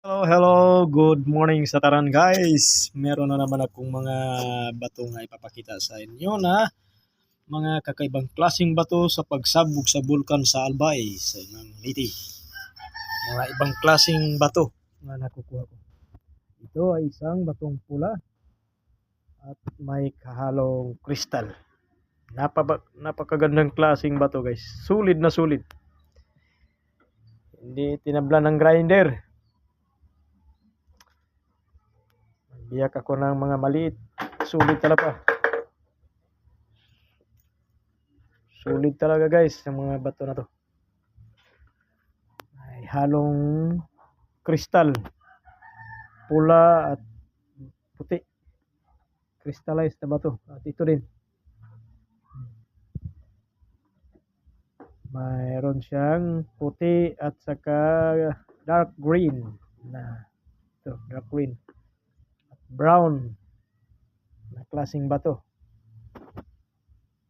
Hello, hello. Good morning sa taran guys. Meron na naman akong mga bato nga ipapakita sa inyo na mga kakaibang klaseng bato sa pagsabog sa bulkan sa Albay sa inang Liti. Mga ibang klaseng bato nga nakukuha ko. Ito ay isang batong pula at may kahalong kristal. Napakagandang klaseng bato guys. Sulit na sulit. Hindi tinablan ng grinder. Biyak ako ng mga maliit. Sulit talaga. Sulit talaga guys ang mga bato na to. Ay halong kristal. Pula at puti. Crystallized na bato. At ito din. Mayroon siyang puti at saka dark green. Ito, dark green. Brown na klaseng bato.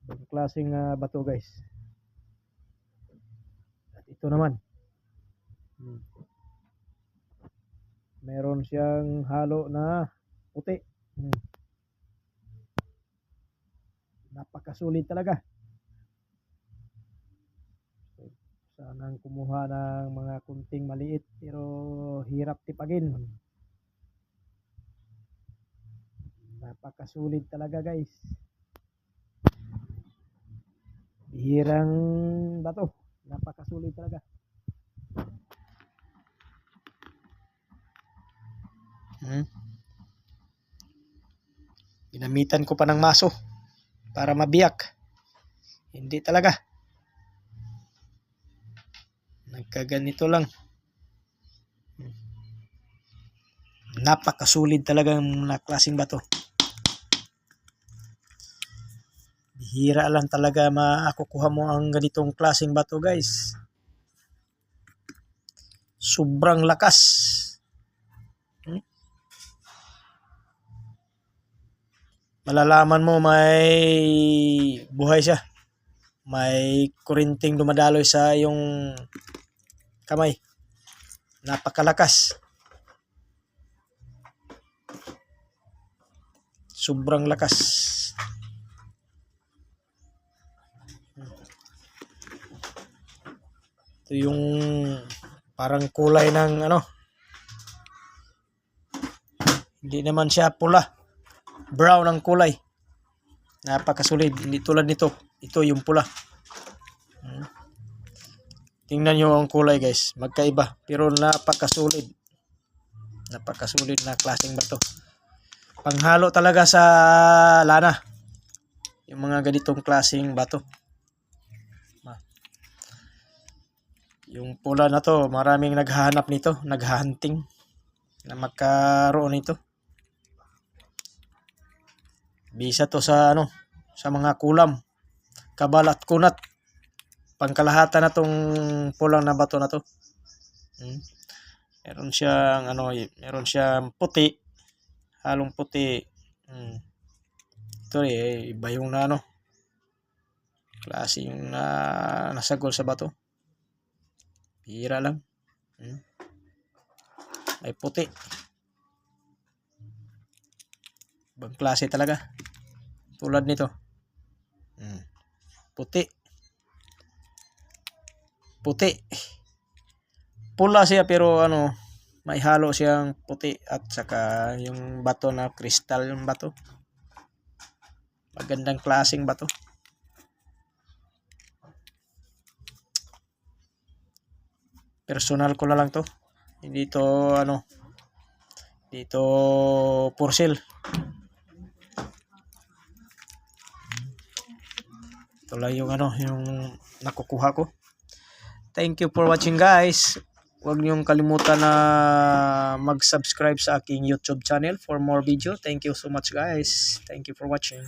Ibang klaseng bato guys. At ito naman. Meron siyang halo na puti. Napakasulit talaga. Sanang kumuha ng mga kunting maliit pero hirap tipagin. Napakasulit talaga guys. Bihirang bato. Napakasulit talaga. Ginamitan ko pa ng maso para mabiyak. Hindi talaga. Nagkaganito lang. Napakasulit talaga ng klaseng bato. Bihira lang talaga makukuha mo ang ganitong klaseng bato guys. Sobrang lakas. Malalaman mo may buhay siya. May kurinting dumadaloy sa iyong kamay. Napakalakas. Sobrang lakas. Ito yung parang kulay ng hindi naman siya pula. Brown ang kulay. Napakasulit. Hindi tulad nito. Ito yung pula. Tingnan nyo ang kulay guys. Magkaiba. Pero napakasulit. Napakasulit na klaseng bato. Panghalo talaga sa lana. Yung mga ganitong klaseng bato. Yung pula na to, maraming naghahanap nito. Naghahunting na magkaroon nito. Bisa to sa sa mga kulam, kabal at kunat. Pangkalahatan na tong pulang na bato na to. Meron siyang meron siyang puti, halong puti. Ito iba yung klaseng nasagol sa bato. Bihira lang. May puti. Ibang klase talaga. Tulad nito. Puti. Puti. Pula siya pero may halo siyang puti at saka yung bato na kristal yung bato. Magandang klaseng bato. Personal ko na lang to. Hindi to dito for sale. Ito lang yung yung nakukuha ko. Thank you for watching guys. Huwag niyong kalimutan na mag-subscribe sa aking YouTube channel for more video. Thank you so much guys. Thank you for watching.